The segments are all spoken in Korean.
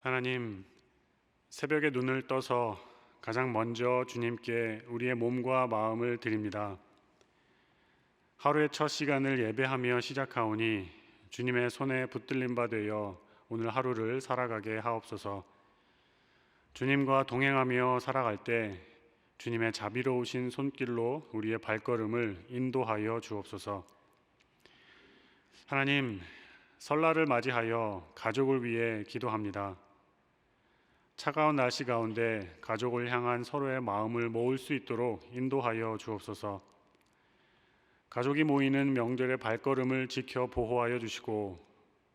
하나님, 새벽에 눈을 떠서 가장 먼저 주님께 우리의 몸과 마음을 드립니다. 하루의 첫 시간을 예배하며 시작하오니 주님의 손에 붙들림 바 되어 오늘 하루를 살아가게 하옵소서. 주님과 동행하며 살아갈 때 주님의 자비로우신 손길로 우리의 발걸음을 인도하여 주옵소서. 하나님, 설날을 맞이하여 가족을 위해 기도합니다. 차가운 날씨 가운데 가족을 향한 서로의 마음을 모을 수 있도록 인도하여 주옵소서. 가족이 모이는 명절의 발걸음을 지켜 보호하여 주시고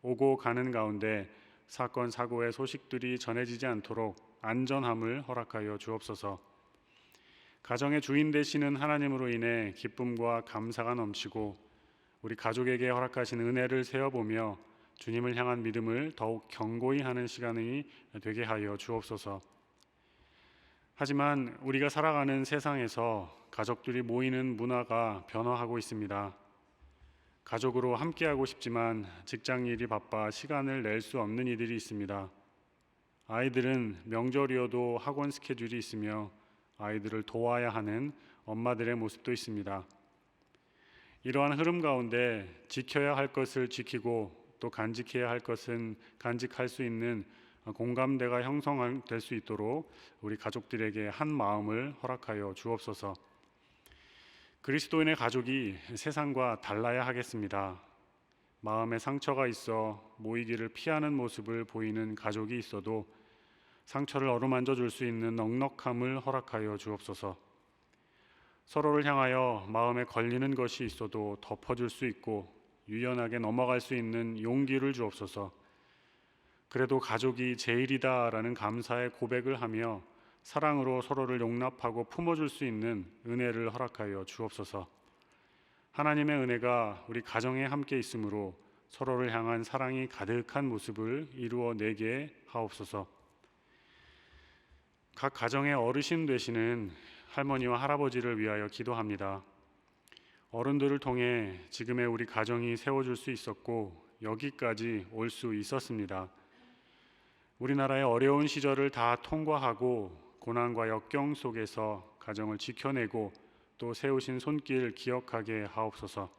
오고 가는 가운데 사건 사고의 소식들이 전해지지 않도록 안전함을 허락하여 주옵소서. 가정의 주인 되시는 하나님으로 인해 기쁨과 감사가 넘치고 우리 가족에게 허락하신 은혜를 세어보며 주님을 향한 믿음을 더욱 견고히 하는 시간이 되게 하여 주옵소서. 하지만 우리가 살아가는 세상에서 가족들이 모이는 문화가 변화하고 있습니다. 가족으로 함께하고 싶지만 직장 일이 바빠 시간을 낼 수 없는 이들이 있습니다. 아이들은 명절이어도 학원 스케줄이 있으며 아이들을 도와야 하는 엄마들의 모습도 있습니다. 이러한 흐름 가운데 지켜야 할 것을 지키고 또 간직해야 할 것은 간직할 수 있는 공감대가 형성될 수 있도록 우리 가족들에게 한 마음을 허락하여 주옵소서. 그리스도인의 가족이 세상과 달라야 하겠습니다. 마음에 상처가 있어 모이기를 피하는 모습을 보이는 가족이 있어도 상처를 어루만져 줄 수 있는 넉넉함을 허락하여 주옵소서. 서로를 향하여 마음에 걸리는 것이 있어도 덮어줄 수 있고 유연하게 넘어갈 수 있는 용기를 주옵소서. 그래도 가족이 제일이다라는 감사의 고백을 하며 사랑으로 서로를 용납하고 품어줄 수 있는 은혜를 허락하여 주옵소서. 하나님의 은혜가 우리 가정에 함께 있으므로 서로를 향한 사랑이 가득한 모습을 이루어내게 하옵소서. 각 가정의 어르신 되시는 할머니와 할아버지를 위하여 기도합니다. 어른들을 통해 지금의 우리 가정이 세워질 수 있었고 여기까지 올 수 있었습니다. 우리나라의 어려운 시절을 다 통과하고 고난과 역경 속에서 가정을 지켜내고 또 세우신 손길 기억하게 하옵소서.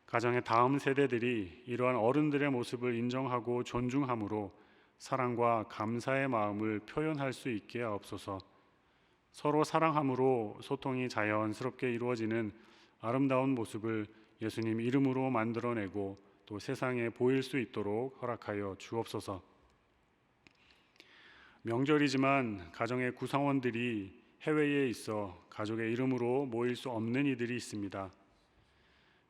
가정의 다음 세대들이 이러한 어른들의 모습을 인정하고 존중함으로 사랑과 감사의 마음을 표현할 수 있게 하옵소서. 서로 사랑함으로 소통이 자연스럽게 이루어지는 아름다운 모습을 예수님 이름으로 만들어내고 또 세상에 보일 수 있도록 허락하여 주옵소서. 명절이지만 가정의 구성원들이 해외에 있어 가족의 이름으로 모일 수 없는 이들이 있습니다.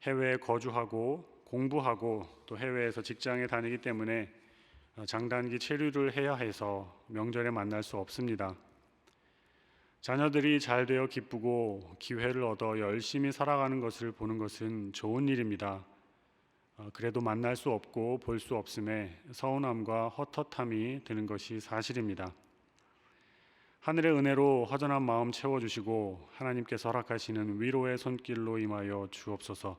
해외에 거주하고 공부하고 또 해외에서 직장에 다니기 때문에 장단기 체류를 해야 해서 명절에 만날 수 없습니다. 자녀들이 잘 되어 기쁘고 기회를 얻어 열심히 살아가는 것을 보는 것은 좋은 일입니다. 그래도 만날 수 없고 볼 수 없음에 서운함과 헛헛함이 드는 것이 사실입니다. 하늘의 은혜로 허전한 마음 채워주시고 하나님께서 허락하시는 위로의 손길로 임하여 주옵소서.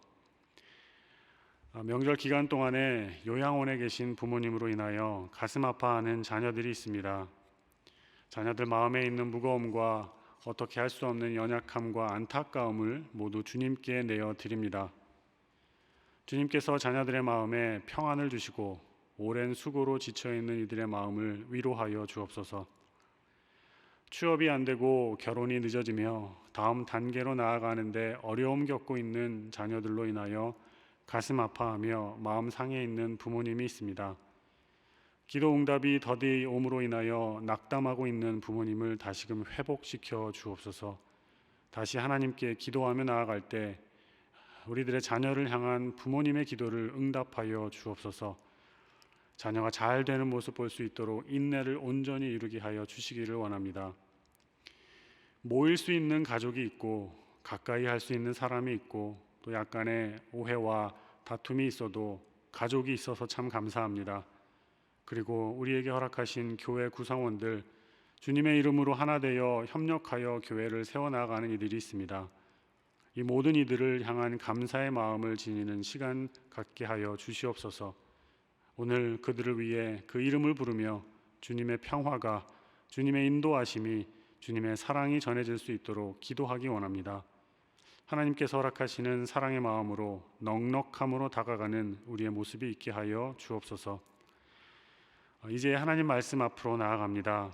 명절 기간 동안에 요양원에 계신 부모님으로 인하여 가슴 아파하는 자녀들이 있습니다. 자녀들 마음에 있는 무거움과 어떻게 할 수 없는 연약함과 안타까움을 모두 주님께 내어 드립니다. 주님께서 자녀들의 마음에 평안을 주시고 오랜 수고로 지쳐있는 이들의 마음을 위로하여 주옵소서. 취업이 안 되고 결혼이 늦어지며 다음 단계로 나아가는데 어려움 겪고 있는 자녀들로 인하여 가슴 아파하며 마음 상해 있는 부모님이 있습니다. 기도 응답이 더디 옴으로 인하여 낙담하고 있는 부모님을 다시금 회복시켜 주옵소서. 다시 하나님께 기도하며 나아갈 때 우리들의 자녀를 향한 부모님의 기도를 응답하여 주옵소서. 자녀가 잘 되는 모습 볼 수 있도록 인내를 온전히 이루게 하여 주시기를 원합니다. 모일 수 있는 가족이 있고 가까이 할 수 있는 사람이 있고 또 약간의 오해와 다툼이 있어도 가족이 있어서 참 감사합니다. 그리고 우리에게 허락하신 교회 구성원들, 주님의 이름으로 하나 되어 협력하여 교회를 세워나가는 이들이 있습니다. 이 모든 이들을 향한 감사의 마음을 지니는 시간 갖게 하여 주시옵소서. 오늘 그들을 위해 그 이름을 부르며 주님의 평화가, 주님의 인도하심이, 주님의 사랑이 전해질 수 있도록 기도하기 원합니다. 하나님께서 허락하시는 사랑의 마음으로 넉넉함으로 다가가는 우리의 모습이 있게 하여 주옵소서. 이제 하나님 말씀 앞으로 나아갑니다.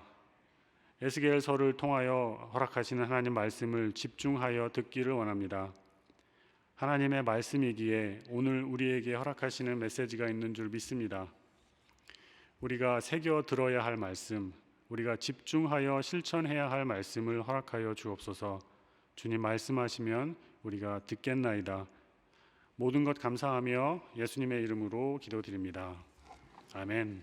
에스겔서를 통하여 허락하시는 하나님 말씀을 집중하여 듣기를 원합니다. 하나님의 말씀이기에 오늘 우리에게 허락하시는 메시지가 있는 줄 믿습니다. 우리가 새겨 들어야 할 말씀, 우리가 집중하여 실천해야 할 말씀을 허락하여 주옵소서. 주님 말씀하시면 우리가 듣겠나이다. 모든 것 감사하며 예수님의 이름으로 기도드립니다. 아멘.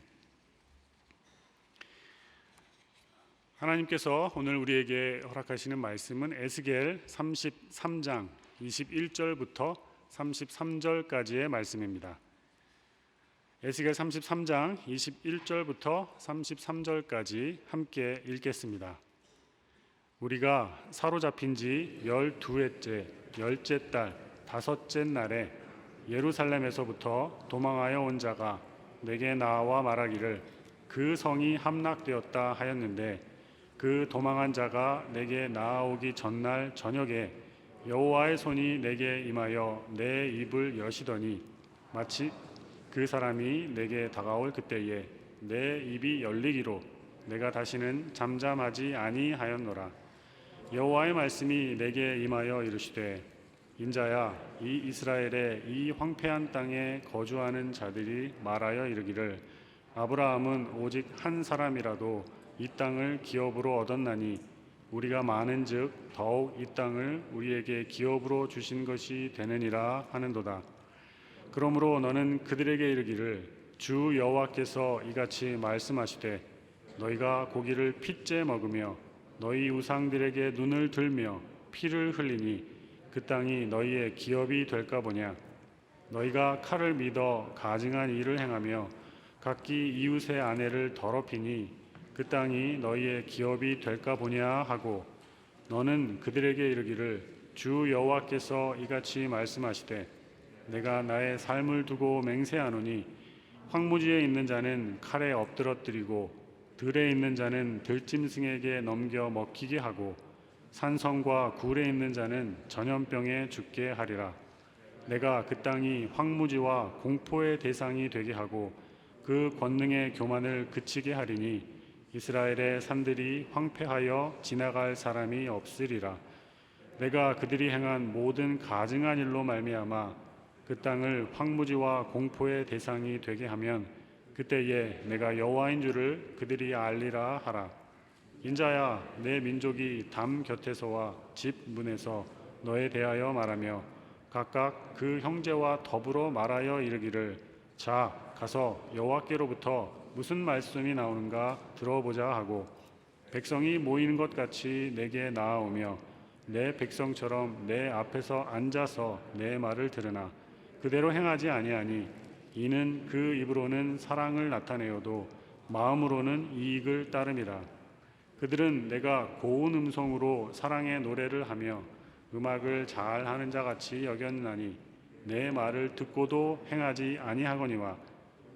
하나님께서 오늘 우리에게 허락하시는 말씀은 에스겔 33장 21절부터 33절까지의 말씀입니다. 에스겔 33장 21절부터 33절까지 함께 읽겠습니다. 우리가 사로잡힌 지 12회째, 10째 달, 5째 날에 예루살렘에서부터 도망하여 온 자가 내게 나와 말하기를 그 성이 함락되었다 하였는데 그 도망한 자가 내게 나아오기 전날 저녁에 여호와의 손이 내게 임하여 내 입을 여시더니 마치 그 사람이 내게 다가올 그때에 내 입이 열리기로 내가 다시는 잠잠하지 아니하였노라. 여호와의 말씀이 내게 임하여 이르시되 인자야, 이 이스라엘의 이 황폐한 땅에 거주하는 자들이 말하여 이르기를 아브라함은 오직 한 사람이라도 이 땅을 기업으로 얻었나니 우리가 많은즉 더욱 이 땅을 우리에게 기업으로 주신 것이 되느니라 하는도다. 그러므로 너는 그들에게 이르기를 주 여호와께서 이같이 말씀하시되 너희가 고기를 핏째 먹으며 너희 우상들에게 눈을 들며 피를 흘리니 그 땅이 너희의 기업이 될까 보냐. 너희가 칼을 믿어 가증한 일을 행하며 각기 이웃의 아내를 더럽히니 그 땅이 너희의 기업이 될까 보냐 하고 너는 그들에게 이르기를 주 여호와께서 이같이 말씀하시되 내가 나의 삶을 두고 맹세하노니 황무지에 있는 자는 칼에 엎드러뜨리고 들에 있는 자는 들짐승에게 넘겨 먹히게 하고 산성과 굴에 있는 자는 전염병에 죽게 하리라. 내가 그 땅이 황무지와 공포의 대상이 되게 하고 그 권능의 교만을 그치게 하리니 이스라엘의 산들이 황폐하여 지나갈 사람이 없으리라. 내가 그들이 행한 모든 가증한 일로 말미암아 그 땅을 황무지와 공포의 대상이 되게 하면 그때에 내가 여호와인 줄을 그들이 알리라 하라. 인자야, 내 민족이 담 곁에서와 집 문에서 너에 대하여 말하며 각각 그 형제와 더불어 말하여 이르기를 자, 가서 여호와께로부터 무슨 말씀이 나오는가 들어보자 하고 백성이 모이는 것 같이 내게 나아오며 내 백성처럼 내 앞에서 앉아서 내 말을 들으나 그대로 행하지 아니하니 이는 그 입으로는 사랑을 나타내어도 마음으로는 이익을 따름이라. 그들은 내가 고운 음성으로 사랑의 노래를 하며 음악을 잘 하는 자 같이 여겼나니 내 말을 듣고도 행하지 아니하거니와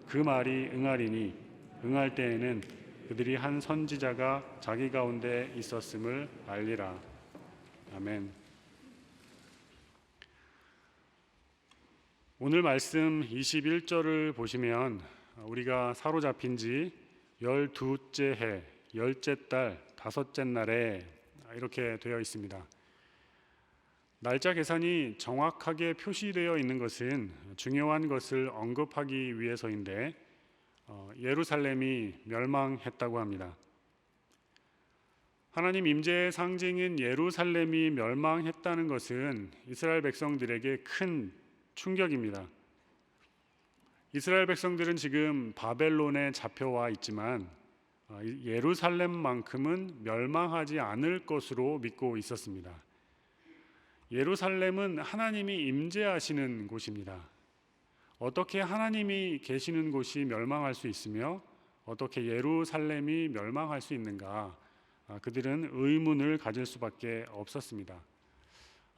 그 말이 응하리니 응할 때에는 그들이 한 선지자가 자기 가운데 있었음을 알리라. 아멘. 오늘 말씀 21절을 보시면 우리가 사로잡힌 지 12째 해, 10째 달, 5째 날에 이렇게 되어 있습니다. 날짜 계산이 정확하게 표시되어 있는 것은 중요한 것을 언급하기 위해서인데 예루살렘이 멸망했다고 합니다. 하나님 임재의 상징인 예루살렘이 멸망했다는 것은 이스라엘 백성들에게 큰 충격입니다. 이스라엘 백성들은 지금 바벨론에 잡혀와 있지만 예루살렘만큼은 멸망하지 않을 것으로 믿고 있었습니다. 예루살렘은 하나님이 임재하시는 곳입니다. 어떻게 하나님이 계시는 곳이 멸망할 수 있으며 어떻게 예루살렘이 멸망할 수 있는가? 그들은 의문을 가질 수밖에 없었습니다.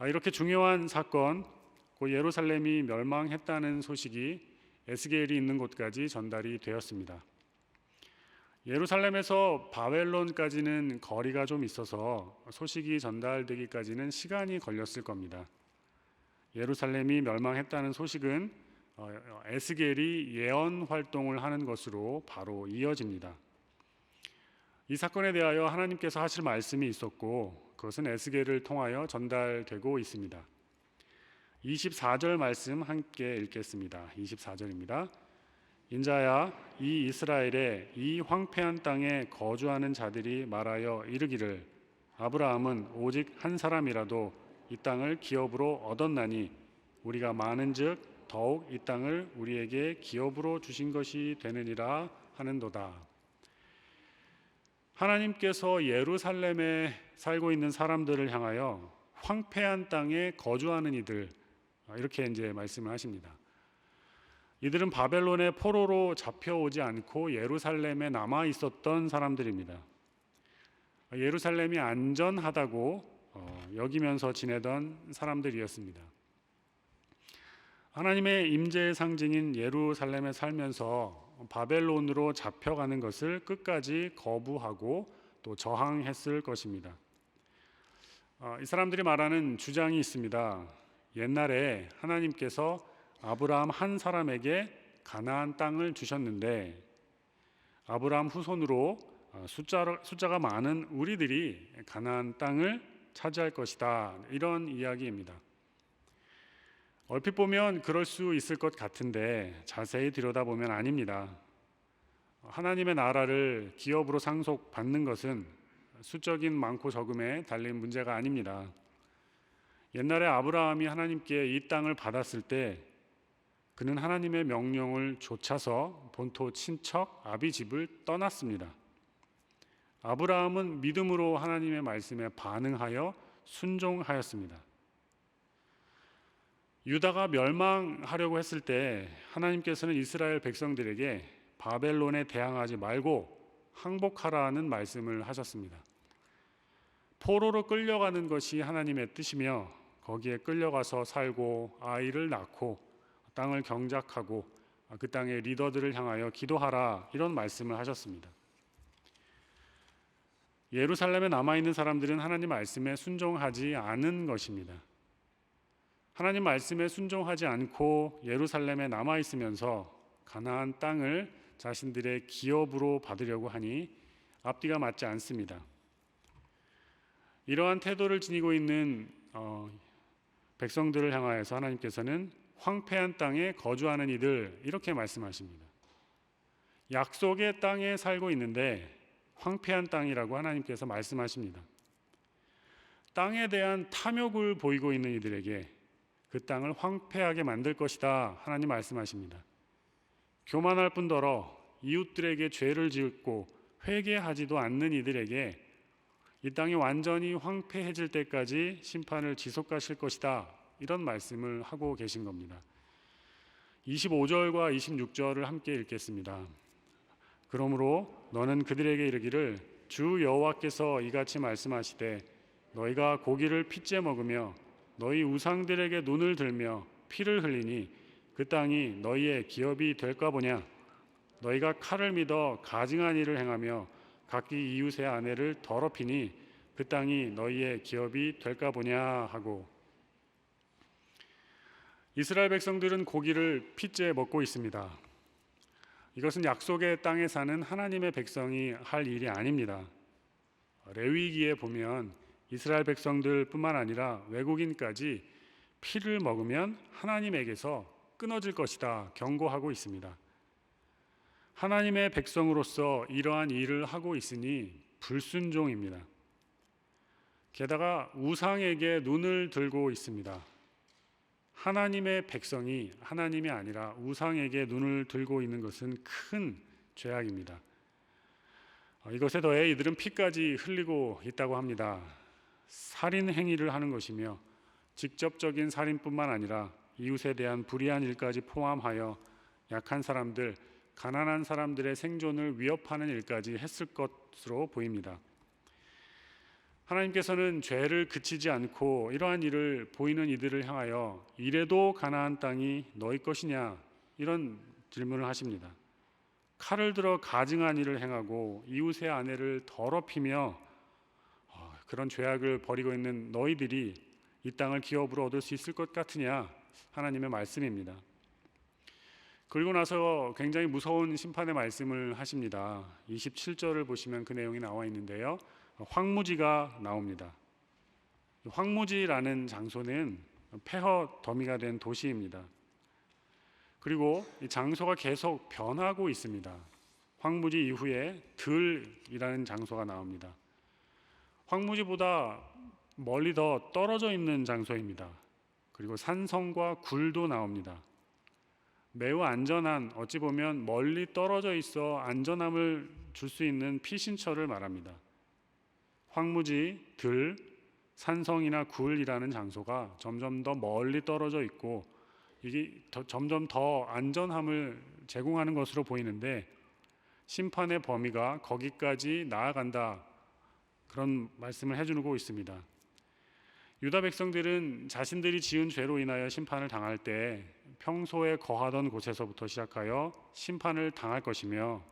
이렇게 중요한 사건, 그 예루살렘이 멸망했다는 소식이 에스겔이 있는 곳까지 전달이 되었습니다. 예루살렘에서 바벨론까지는 거리가 좀 있어서 소식이 전달되기까지는 시간이 걸렸을 겁니다. 예루살렘이 멸망했다는 소식은 에스겔이 예언 활동을 하는 것으로 바로 이어집니다. 이 사건에 대하여 하나님께서 하실 말씀이 있었고 그것은 에스겔을 통하여 전달되고 있습니다. 24절 말씀 함께 읽겠습니다. 24절입니다. 인자야, 이 이스라엘의 이 황폐한 땅에 거주하는 자들이 말하여 이르기를 아브라함은 오직 한 사람이라도 이 땅을 기업으로 얻었나니 우리가 많은즉 더욱 이 땅을 우리에게 기업으로 주신 것이 되느니라 하는도다. 하나님께서 예루살렘에 살고 있는 사람들을 향하여 황폐한 땅에 거주하는 이들, 이렇게 이제 말씀을 하십니다. 이들은 바벨론의 포로로 잡혀오지 않고 예루살렘에 남아 있었던 사람들입니다. 예루살렘이 안전하다고 여기면서 지내던 사람들이었습니다. 하나님의 임재의 상징인 예루살렘에 살면서 바벨론으로 잡혀가는 것을 끝까지 거부하고 또 저항했을 것입니다. 이 사람들이 말하는 주장이 있습니다. 옛날에 하나님께서 아브라함 한 사람에게 가나안 땅을 주셨는데 아브라함 후손으로 숫자가 많은 우리들이 가나안 땅을 차지할 것이다. 이런 이야기입니다. 얼핏 보면 그럴 수 있을 것 같은데 자세히 들여다보면 아닙니다. 하나님의 나라를 기업으로 상속받는 것은 수적인 많고 적음에 달린 문제가 아닙니다. 옛날에 아브라함이 하나님께 이 땅을 받았을 때 그는 하나님의 명령을 좇아서 본토 친척 아비집을 떠났습니다. 아브라함은 믿음으로 하나님의 말씀에 반응하여 순종하였습니다. 유다가 멸망하려고 했을 때 하나님께서는 이스라엘 백성들에게 바벨론에 대항하지 말고 항복하라는 말씀을 하셨습니다. 포로로 끌려가는 것이 하나님의 뜻이며 거기에 끌려가서 살고 아이를 낳고 땅을 경작하고 그 땅의 리더들을 향하여 기도하라, 이런 말씀을 하셨습니다. 예루살렘에 남아있는 사람들은 하나님 말씀에 순종하지 않은 것입니다. 하나님 말씀에 순종하지 않고 예루살렘에 남아있으면서 가나안 땅을 자신들의 기업으로 받으려고 하니 앞뒤가 맞지 않습니다. 이러한 태도를 지니고 있는 백성들을 향하여서 하나님께서는 황폐한 땅에 거주하는 이들, 이렇게 말씀하십니다. 약속의 땅에 살고 있는데 황폐한 땅이라고 하나님께서 말씀하십니다. 땅에 대한 탐욕을 보이고 있는 이들에게 그 땅을 황폐하게 만들 것이다, 하나님 말씀하십니다. 교만할 뿐더러 이웃들에게 죄를 짓고 회개하지도 않는 이들에게 이 땅이 완전히 황폐해질 때까지 심판을 지속하실 것이다, 이런 말씀을 하고 계신 겁니다. 25절과 26절을 함께 읽겠습니다. 그러므로 너는 그들에게 이르기를 주 여호와께서 이같이 말씀하시되 너희가 고기를 핏째 먹으며 너희 우상들에게 눈을 들며 피를 흘리니 그 땅이 너희의 기업이 될까 보냐. 너희가 칼을 믿어 가증한 일을 행하며 각기 이웃의 아내를 더럽히니 그 땅이 너희의 기업이 될까 보냐 하고. 이스라엘 백성들은 고기를 핏째 먹고 있습니다. 이것은 약속의 땅에 사는 하나님의 백성이 할 일이 아닙니다. 레위기에 보면 이스라엘 백성들뿐만 아니라 외국인까지 피를 먹으면 하나님에게서 끊어질 것이다 경고하고 있습니다. 하나님의 백성으로서 이러한 일을 하고 있으니 불순종입니다. 게다가 우상에게 눈을 들고 있습니다. 하나님의 백성이 하나님이 아니라 우상에게 눈을 들고 있는 것은 큰 죄악입니다. 이것에 더해 이들은 피까지 흘리고 있다고 합니다. 살인 행위를 하는 것이며 직접적인 살인뿐만 아니라 이웃에 대한 불의한 일까지 포함하여 약한 사람들, 가난한 사람들의 생존을 위협하는 일까지 했을 것으로 보입니다. 하나님께서는 죄를 그치지 않고 이러한 일을 보이는 이들을 향하여 이래도 가나안 땅이 너희 것이냐, 이런 질문을 하십니다. 칼을 들어 가증한 일을 행하고 이웃의 아내를 더럽히며 그런 죄악을 벌이고 있는 너희들이 이 땅을 기업으로 얻을 수 있을 것 같으냐? 하나님의 말씀입니다. 그리고 나서 굉장히 무서운 심판의 말씀을 하십니다. 27절을 보시면 그 내용이 나와 있는데요. 황무지가 나옵니다. 황무지라는 장소는 폐허 더미가 된 도시입니다. 그리고 이 장소가 계속 변하고 있습니다. 황무지 이후에 들이라는 장소가 나옵니다. 황무지보다 멀리 더 떨어져 있는 장소입니다. 그리고 산성과 굴도 나옵니다. 매우 안전한, 어찌 보면 멀리 떨어져 있어 안전함을 줄 수 있는 피신처를 말합니다. 황무지, 들, 산성이나 굴이라는 장소가 점점 더 멀리 떨어져 있고 이게 점점 더 안전함을 제공하는 것으로 보이는데 심판의 범위가 거기까지 나아간다, 그런 말씀을 해주고 있습니다. 유다 백성들은 자신들이 지은 죄로 인하여 심판을 당할 때 평소에 거하던 곳에서부터 시작하여 심판을 당할 것이며,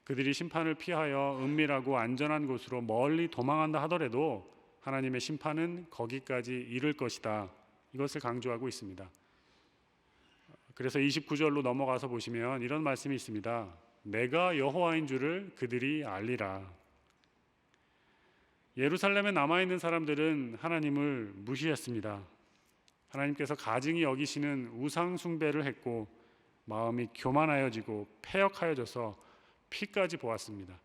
그들이 심판을 피하여 은밀하고 안전한 곳으로 멀리 도망한다 하더라도 하나님의 심판은 거기까지 이를 것이다, 이것을 강조하고 있습니다. 그래서 29절로 넘어가서 보시면 이런 말씀이 있습니다. 내가 여호와인 줄을 그들이 알리라. 예루살렘에 남아있는 사람들은 하나님을 무시했습니다. 하나님께서 가증히 여기시는 우상 숭배를 했고 마음이 교만하여지고 패역하여져서 피까지 보았습니다.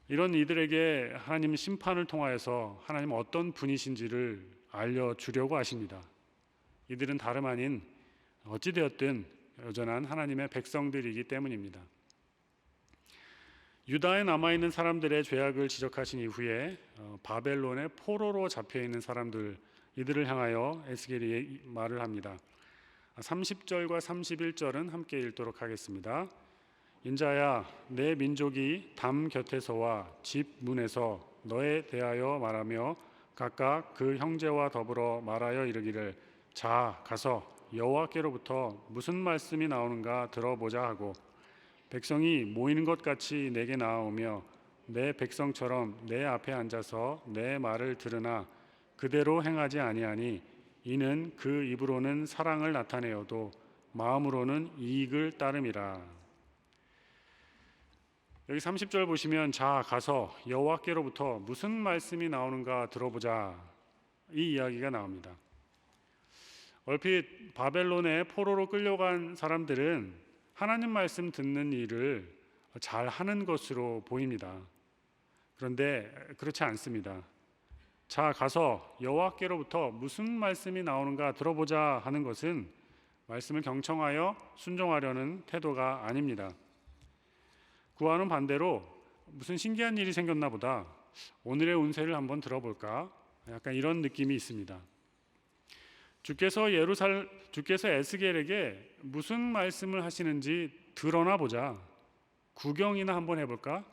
이런 이들에게 하나님 심판을 통하여서 하나님 어떤 분이신지를 알려주려고 하십니다. 이들은 다름 아닌 어찌되었든 여전한 하나님의 백성들이기 때문입니다. 유다에 남아있는 사람들의 죄악을 지적하신 이후에 바벨론의 포로로 잡혀있는 사람들, 이들을 향하여 에스겔이 말을 합니다. 30절과 31절은 함께 읽도록 하겠습니다. 인자야, 내 민족이 담 곁에서와 집 문에서 너에 대하여 말하며 각각 그 형제와 더불어 말하여 이르기를 자 가서 여호와께로부터 무슨 말씀이 나오는가 들어보자 하고 백성이 모이는 것 같이 내게 나아오며 내 백성처럼 내 앞에 앉아서 내 말을 들으나 그대로 행하지 아니하니 이는 그 입으로는 사랑을 나타내어도 마음으로는 이익을 따름이라. 여기 30절 보시면 자 가서 여호와께로부터 무슨 말씀이 나오는가 들어보자, 이 이야기가 나옵니다. 얼핏 바벨론에 포로로 끌려간 사람들은 하나님 말씀 듣는 일을 잘 하는 것으로 보입니다. 그런데 그렇지 않습니다. 자 가서 여호와께로부터 무슨 말씀이 나오는가 들어보자 하는 것은 말씀을 경청하여 순종하려는 태도가 아닙니다. 그와는 반대로 무슨 신기한 일이 생겼나 보다, 오늘의 운세를 한번 들어볼까, 약간 이런 느낌이 있습니다. 주께서 에스겔에게 무슨 말씀을 하시는지 드러나 보자, 구경이나 한번 해볼까,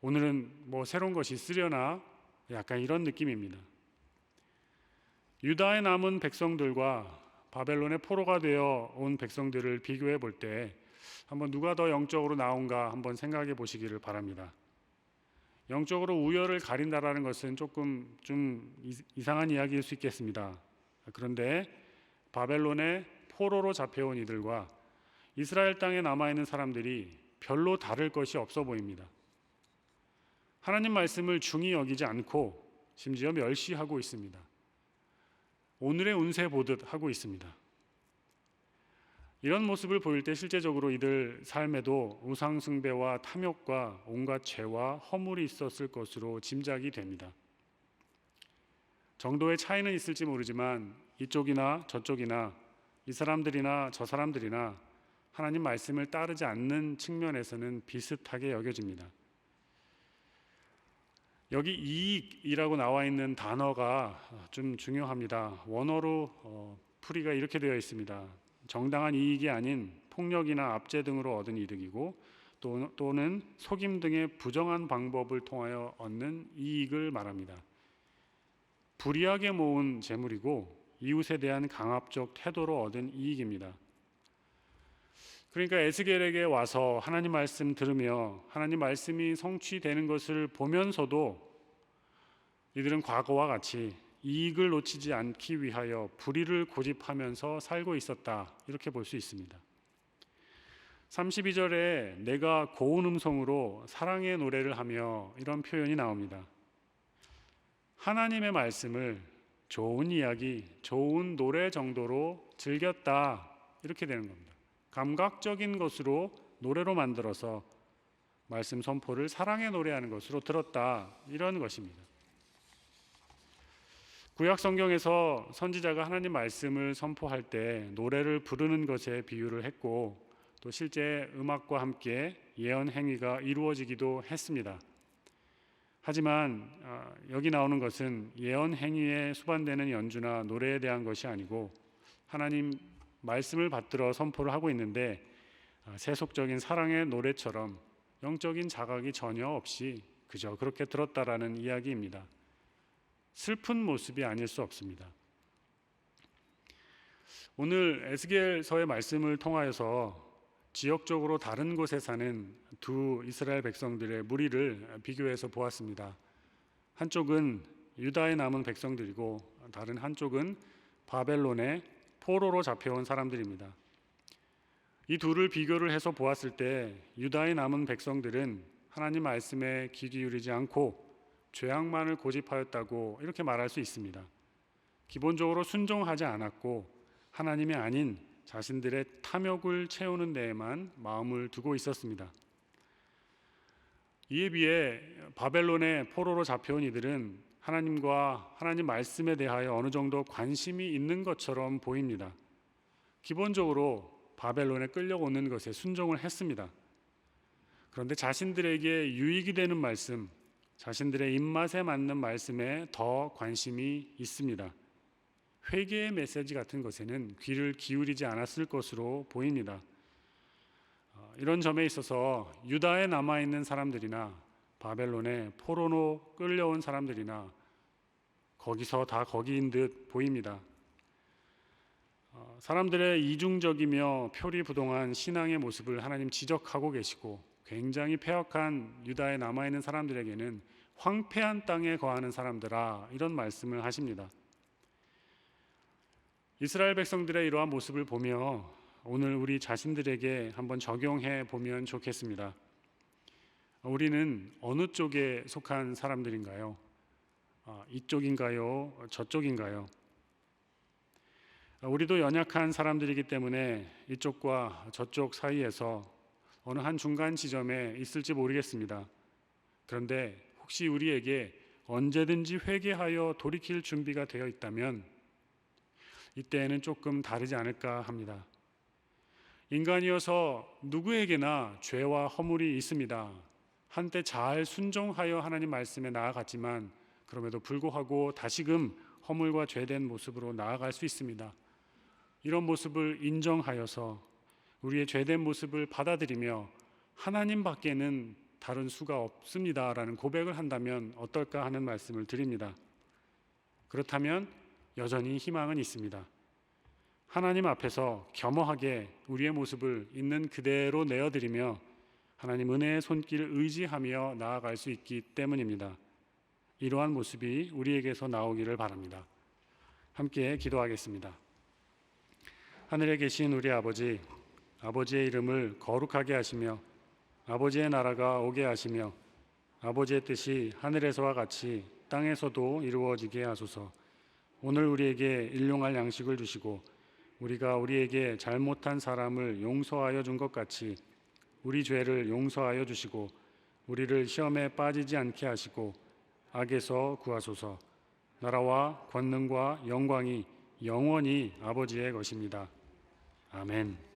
오늘은 뭐 새로운 것이 있으려나, 약간 이런 느낌입니다. 유다에 남은 백성들과 바벨론의 포로가 되어 온 백성들을 비교해 볼 때 한번 누가 더 영적으로 나은가 한번 생각해 보시기를 바랍니다. 영적으로 우열을 가린다라는 것은 조금 좀 이상한 이야기일 수 있겠습니다. 그런데 바벨론의 포로로 잡혀온 이들과 이스라엘 땅에 남아있는 사람들이 별로 다를 것이 없어 보입니다. 하나님 말씀을 중히 여기지 않고 심지어 멸시하고 있습니다. 오늘의 운세 보듯 하고 있습니다. 이런 모습을 보일 때 실제적으로 이들 삶에도 우상 숭배와 탐욕과 온갖 죄와 허물이 있었을 것으로 짐작이 됩니다. 정도의 차이는 있을지 모르지만 이쪽이나 저쪽이나 이 사람들이나 저 사람들이나 하나님 말씀을 따르지 않는 측면에서는 비슷하게 여겨집니다. 여기 이익이라고 나와 있는 단어가 좀 중요합니다. 원어로 풀이가 이렇게 되어 있습니다. 정당한 이익이 아닌 폭력이나 압제 등으로 얻은 이득이고 또는 속임 등의 부정한 방법을 통하여 얻는 이익을 말합니다. 불이하게 모은 재물이고 이웃에 대한 강압적 태도로 얻은 이익입니다. 그러니까 에스겔에게 와서 하나님 말씀 들으며 하나님 말씀이 성취되는 것을 보면서도 이들은 과거와 같이 이익을 놓치지 않기 위하여 불의를 고집하면서 살고 있었다, 이렇게 볼 수 있습니다. 32절에 내가 고운 음성으로 사랑의 노래를 하며, 이런 표현이 나옵니다. 하나님의 말씀을 좋은 이야기, 좋은 노래 정도로 즐겼다, 이렇게 되는 겁니다. 감각적인 것으로 노래로 만들어서 말씀 선포를 사랑의 노래하는 것으로 들었다, 이런 것입니다. 구약 성경에서 선지자가 하나님 말씀을 선포할 때 노래를 부르는 것에 비유를 했고, 또 실제 음악과 함께 예언 행위가 이루어지기도 했습니다. 하지만 여기 나오는 것은 예언 행위에 수반되는 연주나 노래에 대한 것이 아니고 하나님 말씀을 받들어 선포를 하고 있는데, 세속적인 사랑의 노래처럼 영적인 자각이 전혀 없이 그저 그렇게 들었다라는 이야기입니다. 슬픈 모습이 아닐 수 없습니다. 오늘 에스겔서의 말씀을 통하여서 지역적으로 다른 곳에 사는 두 이스라엘 백성들의 무리를 비교해서 보았습니다. 한쪽은 유다에 남은 백성들이고 다른 한쪽은 바벨론의 포로로 잡혀온 사람들입니다. 이 둘을 비교를 해서 보았을 때 유다에 남은 백성들은 하나님 말씀에 귀 기울이지 않고 죄악만을 고집하였다고 이렇게 말할 수 있습니다. 기본적으로 순종하지 않았고 하나님이 아닌 자신들의 탐욕을 채우는 데에만 마음을 두고 있었습니다. 이에 비해 바벨론의 포로로 잡혀온 이들은 하나님과 하나님 말씀에 대하여 어느 정도 관심이 있는 것처럼 보입니다. 기본적으로 바벨론에 끌려오는 것에 순종을 했습니다. 그런데 자신들에게 유익이 되는 말씀, 자신들의 입맛에 맞는 말씀에 더 관심이 있습니다. 회개의 메시지 같은 것에는 귀를 기울이지 않았을 것으로 보입니다. 이런 점에 있어서 유다에 남아있는 사람들이나 바벨론에 포로로 끌려온 사람들이나 거기서 다 거기인 듯 보입니다. 사람들의 이중적이며 표리부동한 신앙의 모습을 하나님 지적하고 계시고, 굉장히 폐역한 유다에 남아있는 사람들에게는 황폐한 땅에 거하는 사람들아, 이런 말씀을 하십니다. 이스라엘 백성들의 이러한 모습을 보며 오늘 우리 자신들에게 한번 적용해 보면 좋겠습니다. 우리는 어느 쪽에 속한 사람들인가요? 이쪽인가요? 저쪽인가요? 우리도 연약한 사람들이기 때문에 이쪽과 저쪽 사이에서 어느 한 중간 지점에 있을지 모르겠습니다. 그런데 혹시 우리에게 언제든지 회개하여 돌이킬 준비가 되어 있다면 이때에는 조금 다르지 않을까 합니다. 인간이어서 누구에게나 죄와 허물이 있습니다. 한때 잘 순종하여 하나님 말씀에 나아갔지만 그럼에도 불구하고 다시금 허물과 죄된 모습으로 나아갈 수 있습니다. 이런 모습을 인정하여서 우리의 죄된 모습을 받아들이며 하나님 밖에는 다른 수가 없습니다라는 고백을 한다면 어떨까 하는 말씀을 드립니다. 그렇다면 여전히 희망은 있습니다. 하나님 앞에서 겸허하게 우리의 모습을 있는 그대로 내어드리며 하나님 은혜의 손길을 의지하며 나아갈 수 있기 때문입니다. 이러한 모습이 우리에게서 나오기를 바랍니다. 함께 기도하겠습니다. 하늘에 계신 우리 아버지, 아버지의 이름을 거룩하게 하시며 아버지의 나라가 오게 하시며 아버지의 뜻이 하늘에서와 같이 땅에서도 이루어지게 하소서. 오늘 우리에게 일용할 양식을 주시고 우리가 우리에게 잘못한 사람을 용서하여 준 것 같이 우리 죄를 용서하여 주시고 우리를 시험에 빠지지 않게 하시고 악에서 구하소서. 나라와 권능과 영광이 영원히 아버지의 것입니다. 아멘.